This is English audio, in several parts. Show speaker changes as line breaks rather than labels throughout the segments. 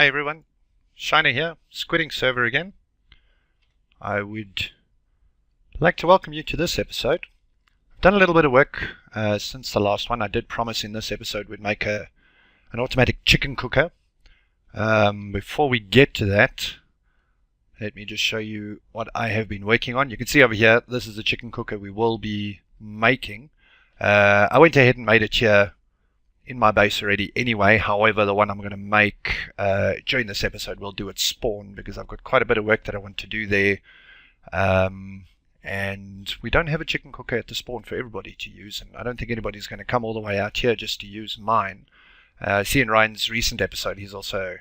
Hi everyone, Shiner here, SquidInk server again. I would like to welcome you to this episode. I've done a little bit of work since the last one. I did promise in this episode we'd make an automatic chicken cooker. Before we get to that, let me just show you what I have been working on. You can see over here, this is the chicken cooker we will be making. I went ahead and made it here in my base already anyway. However, the one I'm going to make during this episode will do its spawn, because I've got quite a bit of work that I want to do there, and we don't have a chicken cooker at the spawn for everybody to use, and I don't think anybody's going to come all the way out here just to use mine. See in Ryan's recent episode, he's also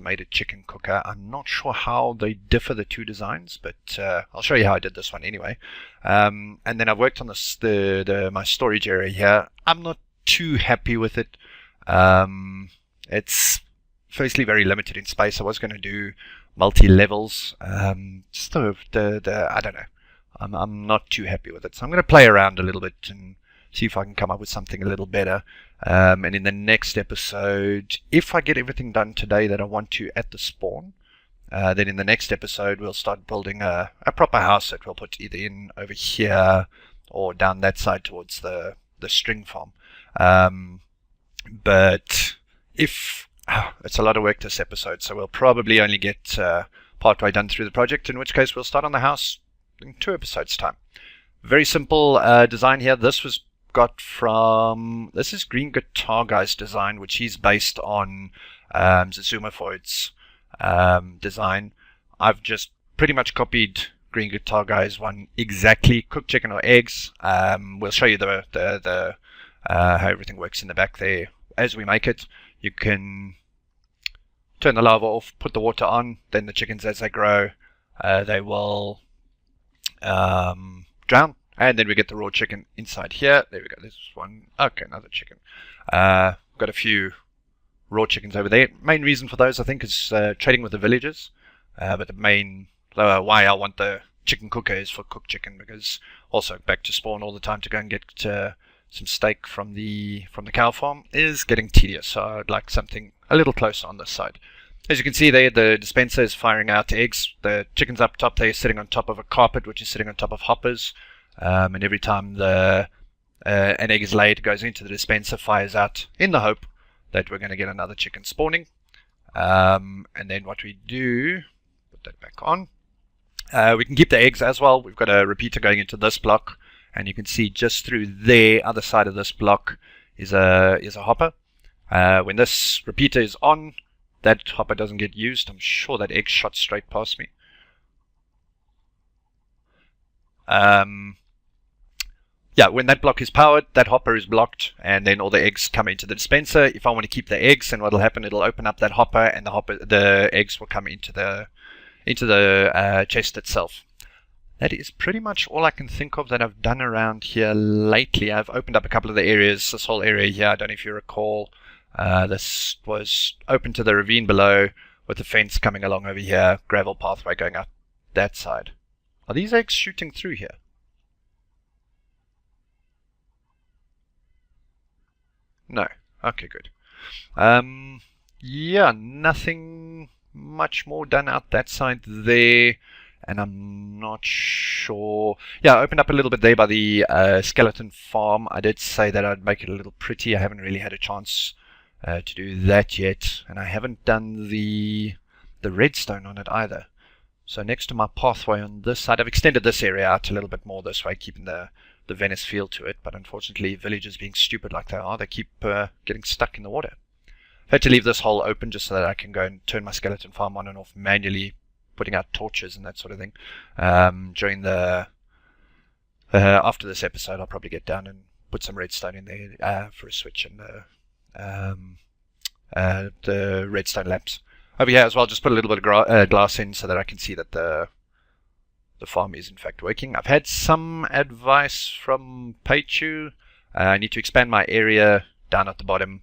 made a chicken cooker. I'm not sure how they differ, the two designs, but I'll show you how I did this one anyway. And then I've worked on this, my storage area here. I'm not too happy with it. It's firstly very limited in space. I was going to do multi-levels. Just I don't know. I'm not too happy with it. So I'm going to play around a little bit and see if I can come up with something a little better. And in the next episode, if I get everything done today that I want to at the spawn, then in the next episode we'll start building a proper house that we'll put either in over here or down that side towards the string farm. But if it's a lot of work this episode, so we'll probably only get partway done through the project, in which case we'll start on the house in 2 episodes time. Very simple design here. This is Green Guitar Guy's design, which he's based on Zazuma Foyd's design. I've just pretty much copied Green Guitar Guy's one exactly. Cooked chicken or eggs. We'll show you the how everything works in the back there as we make it. You can turn the lava off, put the water on, then the chickens, as they grow, they will drown, and then we get the raw chicken inside here. There we go. This one. Okay, another chicken. Got a few raw chickens over there. Main reason for those, I think, is trading with the villagers. But the main why I want the chicken cooker is for cooked chicken, because also back to spawn all the time to go and get some steak from the cow farm is getting tedious. So I'd like something a little closer on this side. As you can see there, the dispenser is firing out eggs. The chicken's up top there, sitting on top of a carpet, which is sitting on top of hoppers. And every time an egg is laid, it goes into the dispenser, fires out, in the hope that we're going to get another chicken spawning. And then what we do, put that back on. We can keep the eggs as well. We've got a repeater going into this block, and you can see just through there, other side of this block, is a hopper. When this repeater is on, that hopper doesn't get used. I'm sure that egg shot straight past me. Yeah, when that block is powered, that hopper is blocked, and then all the eggs come into the dispenser. If I want to keep the eggs, then what'll happen, it'll open up that hopper, and the eggs will come into the chest itself. That is pretty much all I can think of that I've done around here lately. I've opened up a couple of the areas. This whole area here, I don't know if you recall, this was open to the ravine below, with the fence coming along over here, gravel pathway going up that side. Are these eggs shooting through here? No. Okay, good. Yeah, nothing much more done out that side there, and I'm not sure. Yeah, I opened up a little bit there by the skeleton farm. I did say that I'd make it a little pretty. I haven't really had a chance to do that yet, and I haven't done the redstone on it either. So next to my pathway on this side, I've extended this area out a little bit more this way, keeping the Venice feel to it, but unfortunately villagers being stupid like they are, they keep getting stuck in the water. I've had to leave this hole open just so that I can go and turn my skeleton farm on and off manually, putting out torches and that sort of thing. During after this episode, I'll probably get down and put some redstone in there for a switch and the redstone lamps. Over here as well, just put a little bit of glass in so that I can see that the farm is in fact working. I've had some advice from Peichu. I need to expand my area down at the bottom.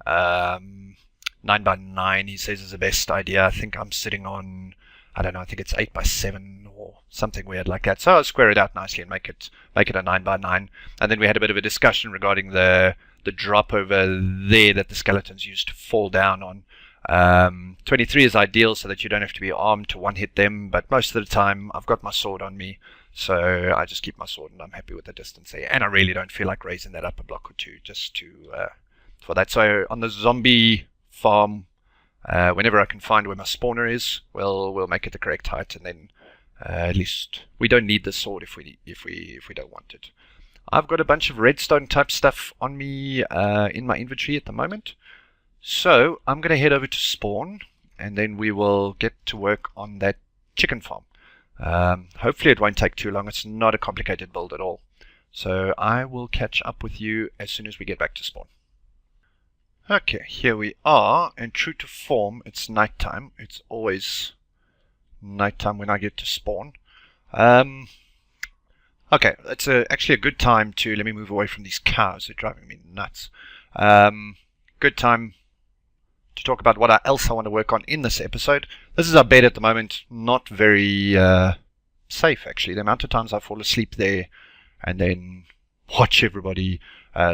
9x9, he says, is the best idea. I think I'm sitting on, I don't know, I think it's 8x7 or something weird like that. So I'll square it out nicely and make it a 9x9. And then we had a bit of a discussion regarding the drop over there that the skeletons used to fall down on. 23 is ideal so that you don't have to be armed to one-hit them, but most of the time I've got my sword on me, so I just keep my sword and I'm happy with the distance there. And I really don't feel like raising that up a block or two just to for that. So on the zombie farm, whenever I can find where my spawner is, we'll make it the correct height, and then at least we don't need the sword if we don't want it. I've got a bunch of redstone type stuff on me in my inventory at the moment. So I'm going to head over to spawn, and then we will get to work on that chicken farm. Hopefully it won't take too long. It's not a complicated build at all. So I will catch up with you as soon as we get back to spawn. Okay, here we are, and true to form, it's nighttime. It's always nighttime when I get to spawn. Okay, it's actually a good time to, let me move away from these cows. They're driving me nuts. Good time to talk about what else I want to work on in this episode. This is our bed at the moment. Not very safe, actually. The amount of times I fall asleep there and then watch everybody,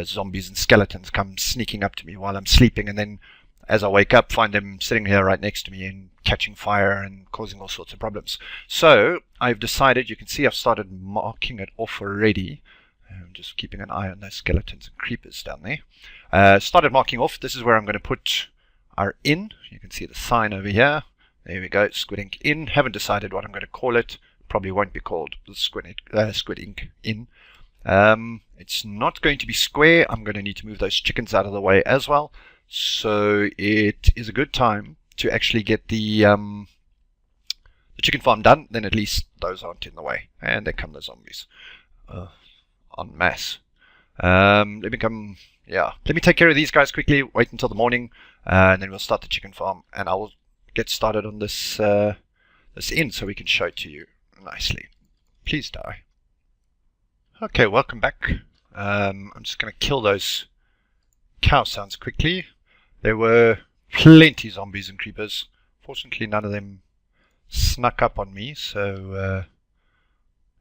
zombies and skeletons, come sneaking up to me while I'm sleeping, and then as I wake up, find them sitting here right next to me and catching fire and causing all sorts of problems. So I've decided, you can see I've started marking it off already. I'm just keeping an eye on those skeletons and creepers down there. Started marking off. This is where I'm going to put our inn. You can see the sign over here. There we go, SquidInk Inn. Haven't decided what I'm going to call it. Probably won't be called the SquidInk Inn. It's not going to be square. I'm going to need to move those chickens out of the way as well. So it is a good time to actually get the chicken farm done. Then at least those aren't in the way. And there come the zombies en masse. Let me take care of these guys quickly. Wait until the morning, and then we'll start the chicken farm. And I will get started on this this inn so we can show it to you nicely. Please die. Okay, welcome back. I'm just going to kill those cow sounds quickly. There were plenty zombies and creepers. Fortunately, none of them snuck up on me, so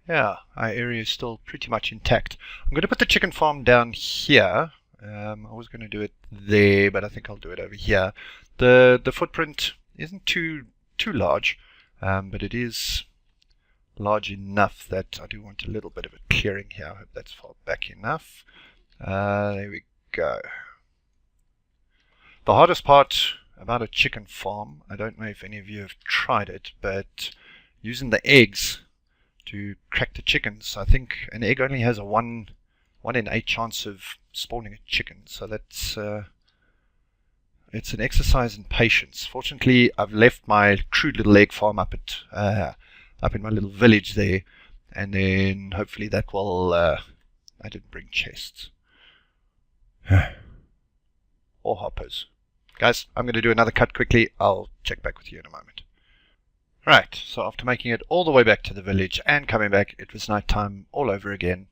yeah, our area is still pretty much intact. I'm going to put the chicken farm down here. I was going to do it there, but I think I'll do it over here. The footprint isn't too large, but it is large enough that I do want a little bit of a clearing here. I hope that's far back enough. There we go. The hardest part about a chicken farm, I don't know if any of you have tried it, but using the eggs to crack the chickens. I think an egg only has a 1 in 8 chance of spawning a chicken, so that's it's an exercise in patience. Fortunately, I've left my crude little egg farm up in my little village there, and then hopefully that will I didn't bring chests or hoppers. Guys, I'm going to do another cut quickly. I'll check back with you in a moment. Right, so after making it all the way back to the village and coming back, it was night time all over again.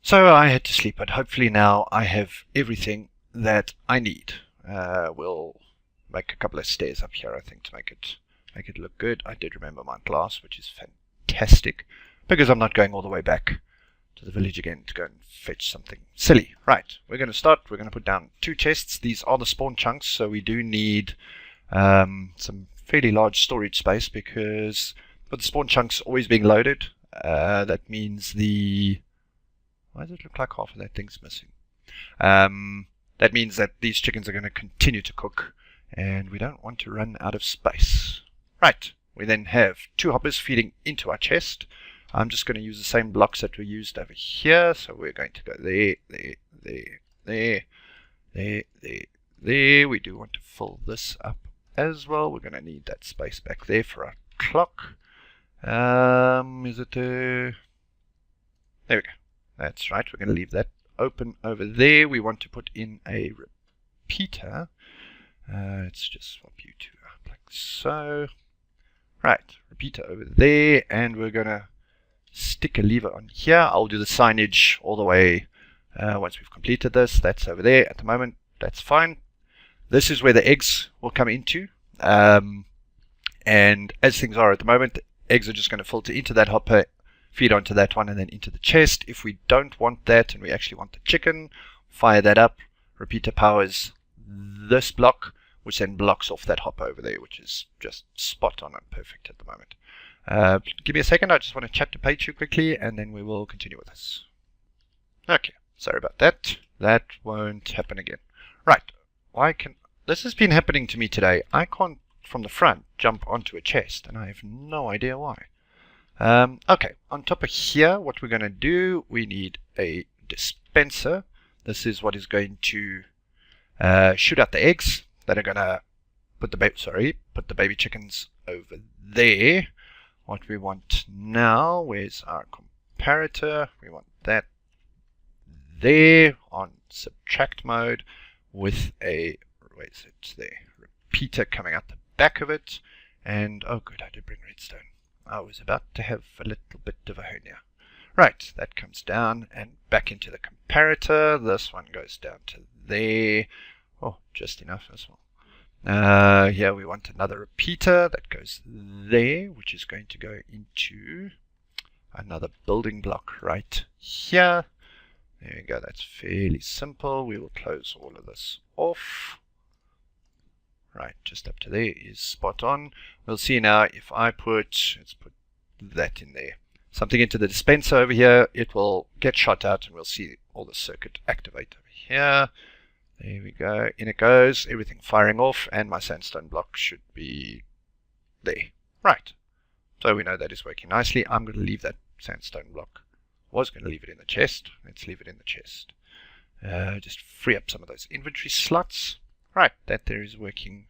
So I had to sleep, but hopefully now I have everything that I need. We'll make a couple of stairs up here, I think, to make it look good. I did remember my glass, which is fantastic, because I'm not going all the way back to the village again to go and fetch something silly. Right, we're going to start. We're going to put down 2 chests. These are the spawn chunks, so we do need some fairly large storage space, because with the spawn chunks always being loaded, that means why does it look like half of that thing's missing? That means that these chickens are going to continue to cook, and we don't want to run out of space. Right, we then have 2 hoppers feeding into our chest. I'm just going to use the same blocks that we used over here, so we're going to go there, there. We do want to fill this up as well. We're going to need that space back there for our clock. Is it there we go. That's right, we're going to leave that open over there. We want to put in a repeater. Let's just swap you 2 up like so. Right, repeater over there, and we're going to stick a lever on here. I'll do the signage all the way once we've completed this. That's over there at the moment. That's fine. This is where the eggs will come into. And as things are at the moment, the eggs are just going to filter into that hopper, feed onto that one, and then into the chest. If we don't want that and we actually want the chicken, fire that up. Repeater powers this block. which then blocks off that hop over there, which is just spot on and perfect at the moment. Give me a second, I just want to chat to Peichu quickly, and then we will continue with this. Okay, sorry about that. That won't happen again. Right, this has been happening to me today. I can't, from the front, jump onto a chest, and I have no idea why. Okay, on top of here, what we're going to do, we need a dispenser. This is what is going to shoot out the eggs that are going to put the baby chickens over there. What we want now, where's our comparator? We want that there on subtract mode with a, where is it there, repeater coming out the back of it. And oh good, I did bring redstone. I was about to have a little bit of a hernia. Right, that comes down and back into the comparator. This one goes down to there. Oh, just enough as well. Here we want another repeater that goes there, which is going to go into another building block right here. There we go, that's fairly simple. We will close all of this off. Right, just up to there is spot on. We'll see now if I let's put that in there. Something into the dispenser over here, it will get shot out and we'll see all the circuit activate over here. There we go, in it goes, everything firing off, and my sandstone block should be there. Right, so we know that is working nicely. I'm going to leave that sandstone block. Was going to leave it in the chest. Let's leave it in the chest. Just free up some of those inventory slots. Right, that there is working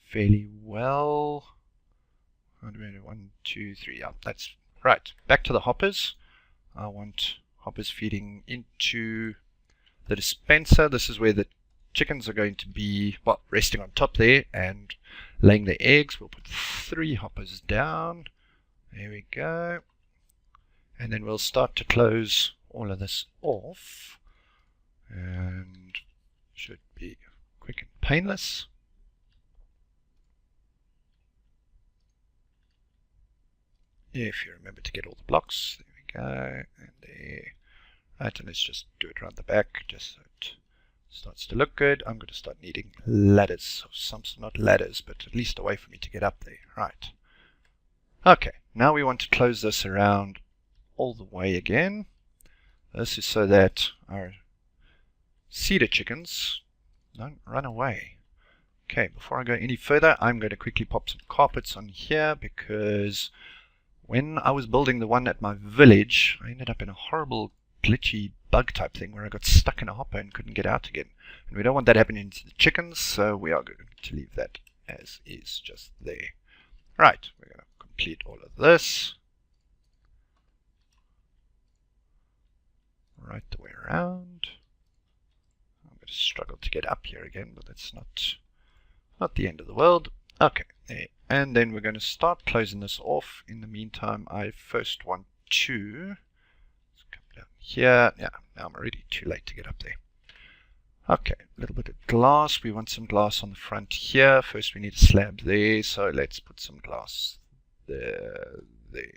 fairly well. 1, 2, 3. Yeah, that's right. Back to the hoppers. I want hoppers feeding into the dispenser. This is where the chickens are going to be, well, resting on top there and laying their eggs. We'll put 3 hoppers down. There we go. And then we'll start to close all of this off. And should be quick and painless. If you remember to get all the blocks, there we go, and there. Right, and let's just do it around the back, just so it starts to look good. I'm going to start needing ladders, or some, not ladders, but at least a way for me to get up there. Right. Okay, now we want to close this around all the way again. This is so that our cedar chickens don't run away. Okay, before I go any further, I'm going to quickly pop some carpets on here, because when I was building the one at my village, I ended up in a horrible glitchy bug type thing where I got stuck in a hopper and couldn't get out again. And we don't want that happening to the chickens, so we are going to leave that as is, just there. Right, we're going to complete all of this. Right the way around. I'm going to struggle to get up here again, but that's not the end of the world. Okay, there. And then we're going to start closing this off. In the meantime, I first want to, let's come down here. Yeah, now I'm already too late to get up there. Okay, a little bit of glass. We want some glass on the front here. First we need a slab there, so let's put some glass there.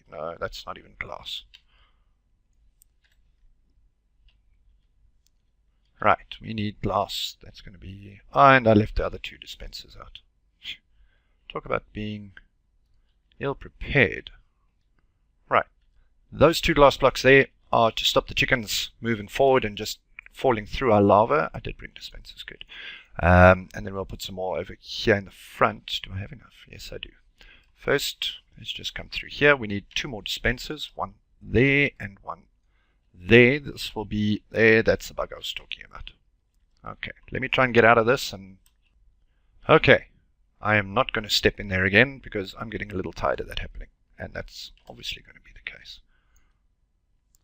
No, that's not even glass. Right, we need glass. That's going to be, and I left the other 2 dispensers out. Talk about being ill-prepared. Right, those 2 glass blocks there are to stop the chickens moving forward and just falling through our lava. I did bring dispensers, good. And then we'll put some more over here in the front. Do I have enough? Yes, I do. First, let's just come through here. We need 2 more dispensers, one there and one there. This will be there. That's the bug I was talking about. Okay, let me try and get out of this. And okay, I am not going to step in there again because I'm getting a little tired of that happening, and that's obviously going to be the case.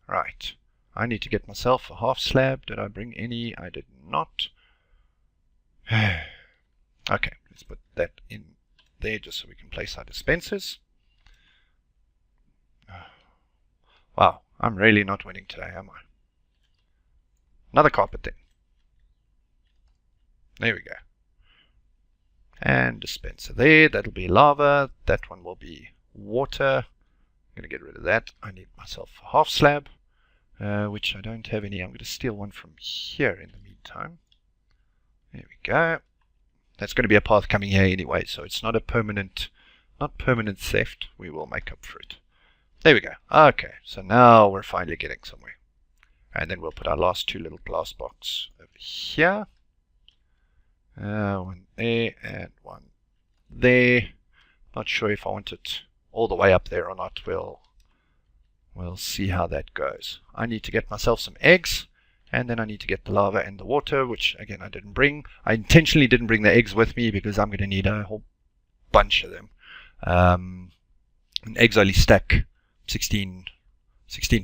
Right, I need to get myself a half slab. Did I bring any? I did not. Okay, let's put that in there just so we can place our dispensers. Wow, I'm really not winning today, am I? Another carpet then. There we go. And dispenser there, that'll be lava. That one will be water. I'm going to get rid of that. I need myself a half slab, which I don't have any. I'm going to steal one from here in the meantime. There we go. That's going to be a path coming here anyway, so it's not a permanent, not permanent theft. We will make up for it. There we go. Okay, so now we're finally getting somewhere. And then we'll put our last 2 little glass box over here. One there and one there. Not sure if I want it all the way up there or not. We'll see how that goes. I need to get myself some eggs, and then I need to get the lava and the water, which again I didn't bring. I intentionally didn't bring the eggs with me because I'm going to need a whole bunch of them. And eggs only stack 16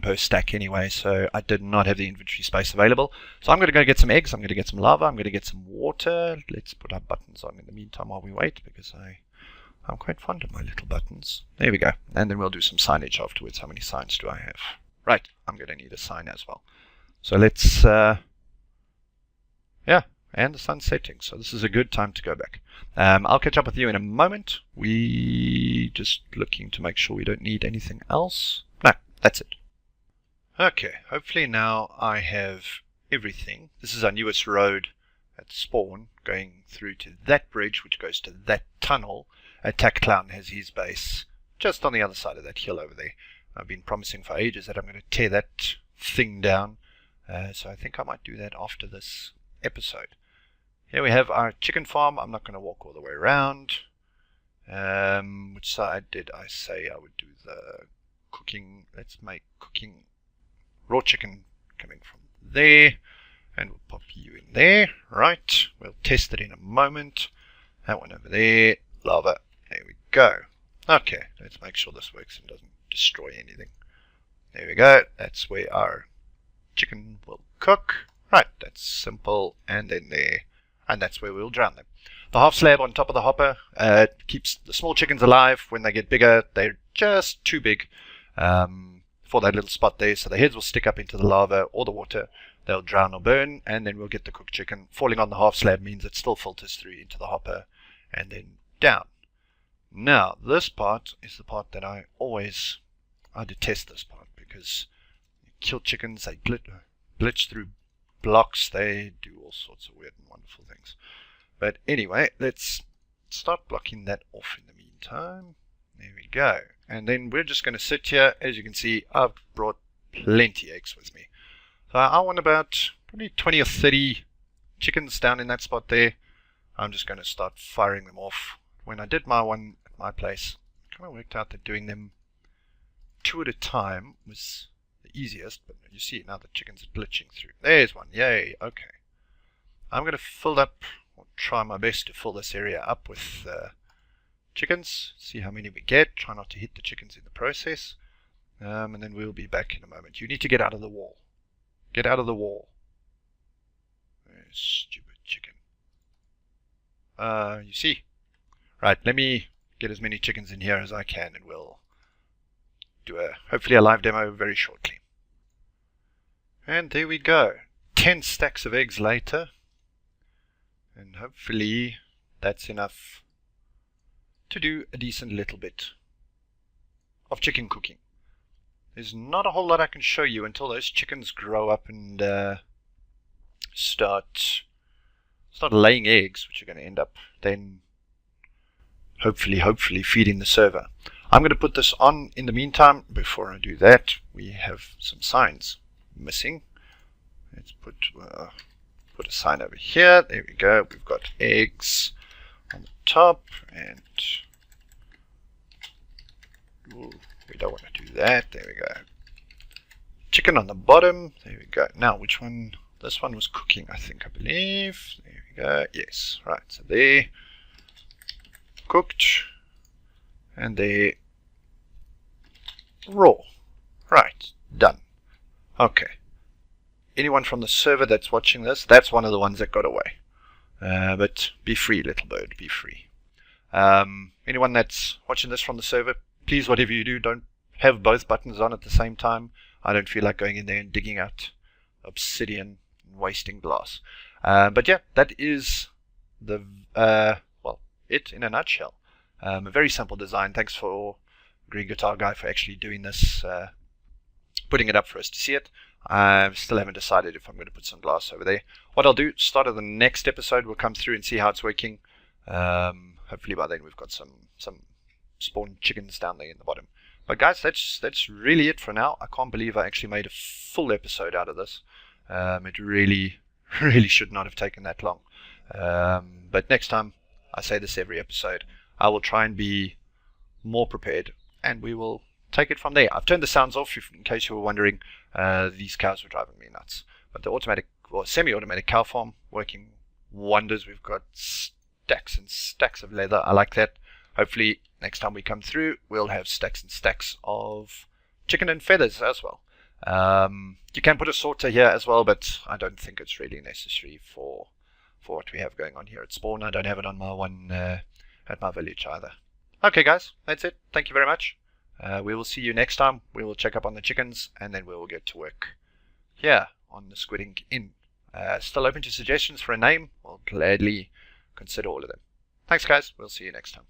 per stack anyway, so I did not have the inventory space available. So I'm going to go get some eggs, I'm going to get some lava, I'm going to get some water. Let's put our buttons on in the meantime while we wait, because I'm quite fond of my little buttons. There we go. And then we'll do some signage afterwards. How many signs do I have? Right, I'm going to need a sign as well. So let's, yeah, and the sun's setting. So this is a good time to go back. I'll catch up with you in a moment. We just looking to make sure we don't need anything else. No, that's it. Okay, hopefully now I have everything. This is our newest road at spawn, going through to that bridge, which goes to that tunnel. Attack Clown has his base just on the other side of that hill over there. I've been promising for ages that I'm going to tear that thing down, so I think I might do that after this episode. Here we have our chicken farm. I'm not going to walk all the way around. Which side did I say I would do the cooking? Let's make cooking raw chicken coming from there, and we'll pop you in there. Right, we'll test it in a moment. That one over there, lava. There we go. Okay, let's make sure this works and doesn't destroy anything. There we go. That's where our chicken will cook. Right, that's simple. And then there. And that's where we'll drown them. The half slab on top of the hopper keeps the small chickens alive. When they get bigger, they're just too big for that little spot there. So the heads will stick up into the lava or the water. They'll drown or burn. And then we'll get the cooked chicken. Falling on the half slab means it still filters through into the hopper and then down. Now, this part is the part that I detest this part, because you kill chickens, they glitch through blocks, they do all sorts of weird and wonderful things. But anyway, let's start blocking that off in the meantime. There we go. And then we're just going to sit here. As you can see, I've brought plenty of eggs with me. So I want about probably 20 or 30 chickens down in that spot there. I'm just going to start firing them off. When I did my one at my place, I kind of worked out that doing them 2 at a time was the easiest, but you see now the chickens are glitching through. There's one, yay, okay. I'm going to fill up, or try my best to fill this area up with chickens, see how many we get, try not to hit the chickens in the process, and then we'll be back in a moment. You need to get out of the wall. Get out of the wall. Stupid chicken. You see. Right, let me get as many chickens in here as I can, and we'll do hopefully a live demo very shortly. And there we go. 10 stacks of eggs later. And hopefully that's enough to do a decent little bit of chicken cooking. There's not a whole lot I can show you until those chickens grow up and start laying eggs, which are going to end up then hopefully feeding the server. I'm going to put this on in the meantime. Before I do that, we have some signs missing. Let's put a sign over here. There we go. We've got eggs on the top, and we don't want to do that. There we go. Chicken on the bottom. There we go. Now, which one? This one was cooking, I believe. There we go. Yes. Right. So there. Cooked. And they raw. Right. Done. Okay. Anyone from the server that's watching this, that's one of the ones that got away. But be free, little bird. Be free. Anyone that's watching this from the server, please, whatever you do, don't have both buttons on at the same time. I don't feel like going in there and digging out obsidian and wasting glass. But yeah, that is the it in a nutshell. A very simple design. Thanks for Green Guitar Guy for actually doing this, putting it up for us to see it. I still haven't decided if I'm going to put some glass over there. What I'll do, start of the next episode, we'll come through and see how it's working. Hopefully by then we've got some spawned chickens down there in the bottom. But guys, that's really it for now. I can't believe I actually made a full episode out of this. It really should not have taken that long. But next time, I say this every episode, I will try and be more prepared, and we will take it from there. I've turned the sounds off in case you were wondering. These cows were driving me nuts. But the automatic or semi-automatic cow farm working wonders. We've got stacks and stacks of leather. I like that. Hopefully next time we come through, we'll have stacks and stacks of chicken and feathers as well. You can put a sorter here as well, but I don't think it's really necessary for what we have going on here at spawn. I don't have it on my one at my village either. Okay guys, that's it. Thank you very much. We will see you next time. We will check up on the chickens, and then we will get to work here on the SquidInk Inn. Still open to suggestions for a name. I'll gladly consider all of them. Thanks guys. We'll see you next time.